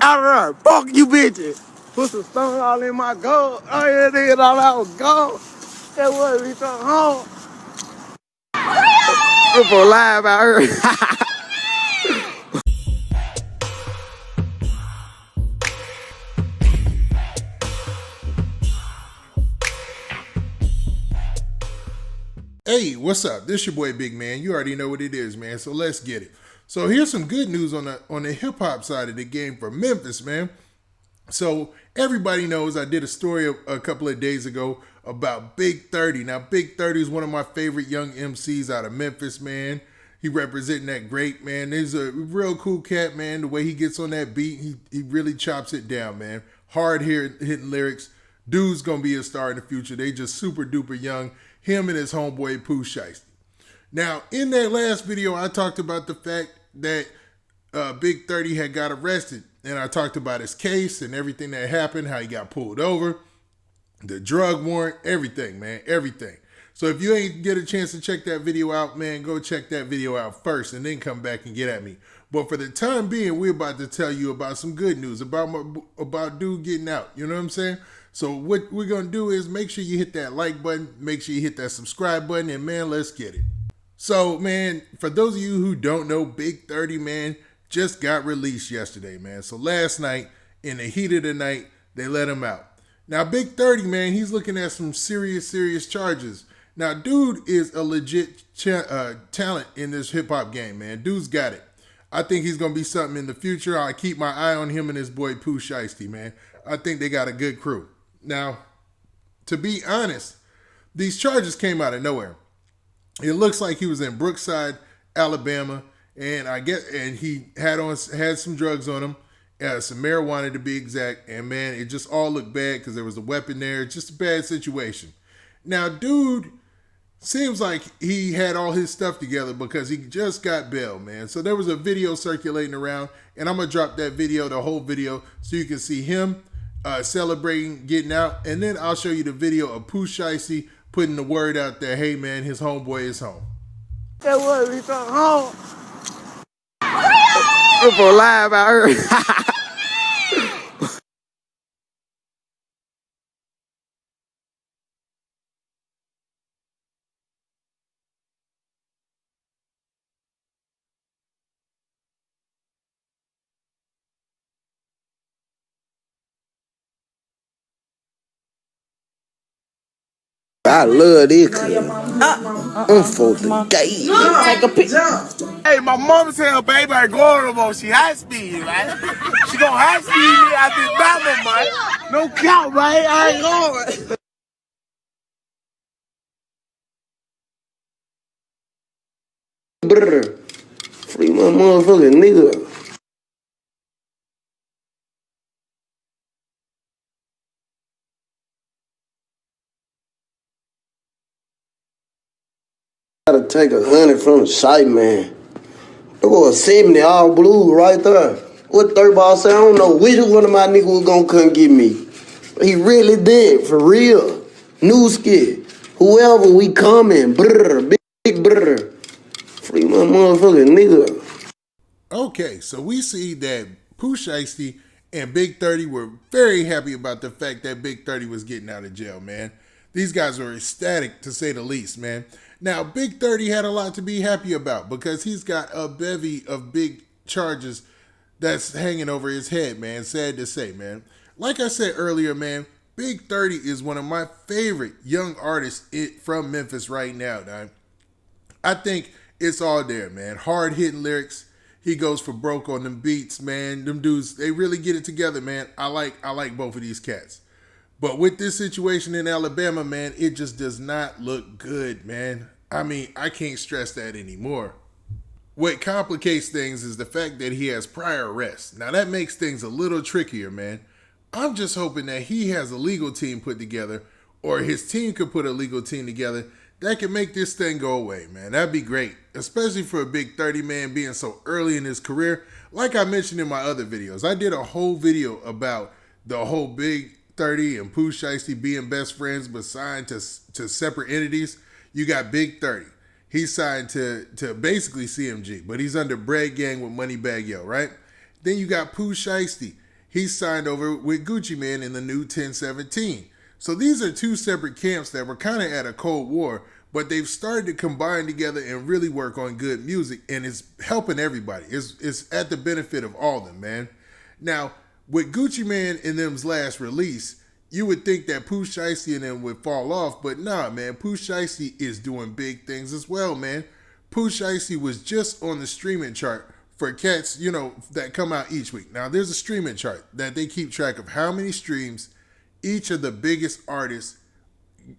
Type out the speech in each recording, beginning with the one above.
Out of there. Fuck you bitches. Put some stone all in my gold. Oh yeah, nigga, all that was gold. That was me something home. I'm for live out here. Hey, what's up? This your boy Big Man. You already know what it is, man. So let's get it. So here's some good news on the hip hop side of the game for Memphis, man. So everybody knows I did a story a couple of days ago about Big 30. Now, Big 30 is one of my favorite young MCs out of Memphis, man. He representing that great, man. He's a real cool cat, man. The way he gets on that beat, he really chops it down, man. Hard hitting lyrics. Dude's gonna be a star in the future. They just super duper young. Him and his homeboy Pooh Shiesty. Now, in that last video, I talked about the fact that Big 30 had got arrested. And I talked about his case and everything that happened, how he got pulled over, the drug warrant, everything, man, everything. So if you ain't get a chance to check that video out, man, go check that video out first and then come back and get at me. But for the time being, we're about to tell you about some good news about dude getting out. You know what I'm saying? So what we're going to do is make sure you hit that like button, make sure you hit that subscribe button, and man, let's get it. So, man, for those of you who don't know, Big 30, man, just got released yesterday, man. So last night, in the heat of the night, they let him out. Now, Big 30, man, he's looking at some serious charges. Now, dude is a legit talent in this hip-hop game, man. Dude's got it. I think he's going to be something in the future. I keep my eye on him and his boy Pooh Shiesty, man. I think they got a good crew. Now, to be honest, these charges came out of nowhere. It looks like he was in Brookside, Alabama, and he had some drugs on him, some marijuana to be exact, and man, it just all looked bad because there was a weapon there. It's just a bad situation. Now, dude seems like he had all his stuff together because he just got bail, man. So there was a video circulating around, and I'm gonna drop that video, the whole video, so you can see him celebrating getting out, and then I'll show you the video of Pooh Shiesty putting the word out there, hey man, his homeboy is home. That was me something home. I'm for live out here. I love this kid. I'm for the gay. Take a picture. Hey, my mama tell baby I go no more. She high speed, right? She gonna high speed me out this battle, man. No count, right? I ain't going. Brr. Free my motherfucking nigga. Gotta take 100 from the site, man. It was 70 all blue right there. What third ball say? I don't know which one of my niggas was gonna come get me. But he really did, for real. New skid. Whoever we coming, brr, big brr. Free my motherfucking nigga. Okay, so we see that Pooh Shiesty and Big 30 were very happy about the fact that Big 30 was getting out of jail, man. These guys were ecstatic, to say the least, man. Now, Big 30 had a lot to be happy about because he's got a bevy of big charges that's hanging over his head, man. Sad to say, man. Like I said earlier, man, Big 30 is one of my favorite young artists from Memphis right now, man. I think it's all there, man. Hard-hitting lyrics. He goes for broke on them beats, man. Them dudes, they really get it together, man. I like both of these cats. But with this situation in Alabama, man, it just does not look good, man. I mean, I can't stress that anymore. What complicates things is the fact that he has prior arrests. Now, that makes things a little trickier, man. I'm just hoping that he has a legal team put together, or his team could put a legal team together that can make this thing go away, man. That'd be great, especially for a Big 30 man being so early in his career. Like I mentioned in my other videos, I did a whole video about the whole Big 30 and Pooh Shiesty being best friends but signed to separate entities. You got Big 30. He's signed to basically CMG, but he's under Bread Gang with Moneybagg Yo, right? Then you got Pooh Shiesty. he signed over with Gucci Mane in the new 1017. So these are two separate camps that were kind of at a cold war, but they've started to combine together and really work on good music, and it's helping everybody. It's at the benefit of all of them, man. Now, with Gucci Mane and them's last release, you would think that Pooh Shiesty and them would fall off, but nah, man. Pooh Shiesty is doing big things as well, man. Pooh Shiesty was just on the streaming chart for cats, that come out each week. Now, there's a streaming chart that they keep track of how many streams each of the biggest artists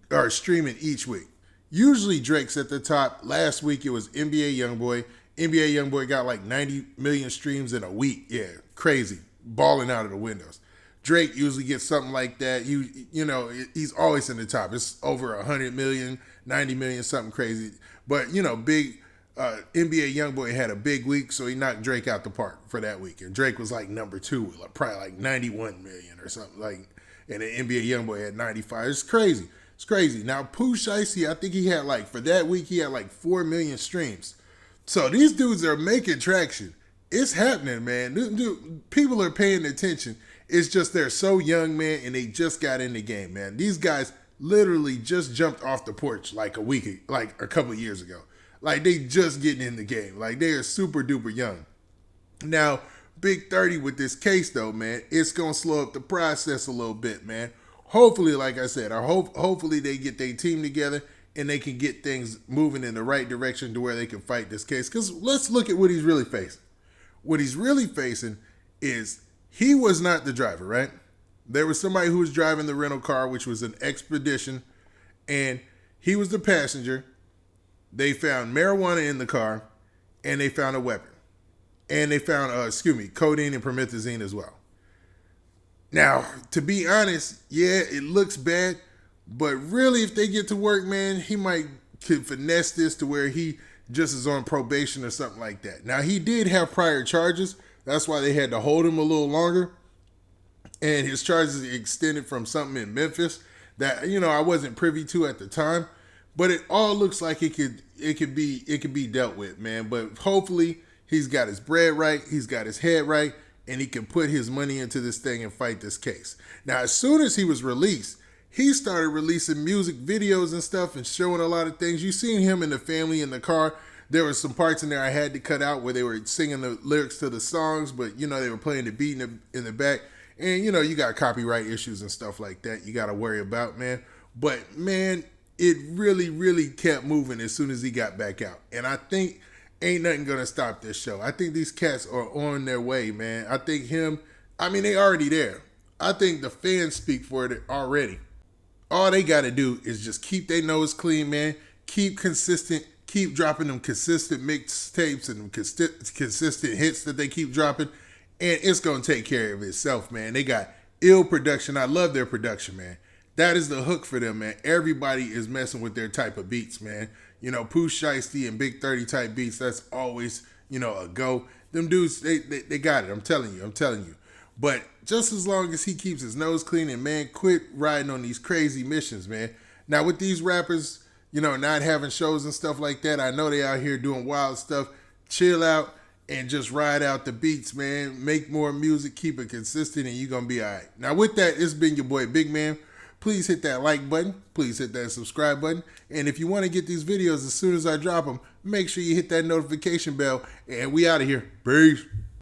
are streaming each week. Usually Drake's at the top. Last week it was NBA Youngboy. NBA Youngboy got like 90 million streams in a week. Yeah, crazy. Balling out of the windows. Drake usually gets something like that. He's always in the top. It's over 100 million, 90 million, something crazy. But, big NBA Youngboy had a big week, so he knocked Drake out the park for that week. And Drake was like number 2 with probably like 91 million or something. And the NBA Youngboy had 95. It's crazy. It's crazy. Now, Pooh Shiesty, I think he had for that week, he had 4 million streams. So these dudes are making traction. It's happening, man. Dude, people are paying attention. It's just they're so young, man, and they just got in the game, man. These guys literally just jumped off the porch a couple of years ago. They just getting in the game. They are super duper young. Now, Big 30 with this case, though, man, it's going to slow up the process a little bit, man. Hopefully, like I said, hopefully they get their team together and they can get things moving in the right direction to where they can fight this case. Because let's look at what he's really facing. What he's really facing is he was not the driver, right? There was somebody who was driving the rental car, which was an Expedition, and he was the passenger. They found marijuana in the car, and they found a weapon. And they found, codeine and promethazine as well. Now, to be honest, yeah, it looks bad, but really if they get to work, man, he could finesse this to where he just is on probation or something like that. Now, he did have prior charges. That's why they had to hold him a little longer. And his charges extended from something in Memphis that, I wasn't privy to at the time. But it all looks like it could be dealt with, man. But hopefully he's got his bread right, he's got his head right, and he can put his money into this thing and fight this case. Now, as soon as he was released, he started releasing music videos and stuff and showing a lot of things. You seen him and the family in the car. There were some parts in there I had to cut out where they were singing the lyrics to the songs, but, they were playing the beat in the back. And, you got copyright issues and stuff like that you got to worry about, man. But, man, it really, really kept moving as soon as he got back out. And I think ain't nothing going to stop this show. I think these cats are on their way, man. I think they already there. I think the fans speak for it already. All they got to do is just keep their nose clean, man. Keep consistent. Keep dropping them consistent mixtapes and them consistent hits that they keep dropping. And it's going to take care of itself, man. They got ill production. I love their production, man. That is the hook for them, man. Everybody is messing with their type of beats, man. Pooh Shiesty and Big 30 type beats, that's always, a go. Them dudes, they got it. I'm telling you. But just as long as he keeps his nose clean and, man, quit riding on these crazy missions, man. Now, with these rappers, not having shows and stuff like that, I know they out here doing wild stuff. Chill out and just ride out the beats, man. Make more music, keep it consistent, and you're going to be all right. Now, with that, it's been your boy, Big Man. Please hit that like button. Please hit that subscribe button. And if you want to get these videos as soon as I drop them, make sure you hit that notification bell. And we out of here. Peace.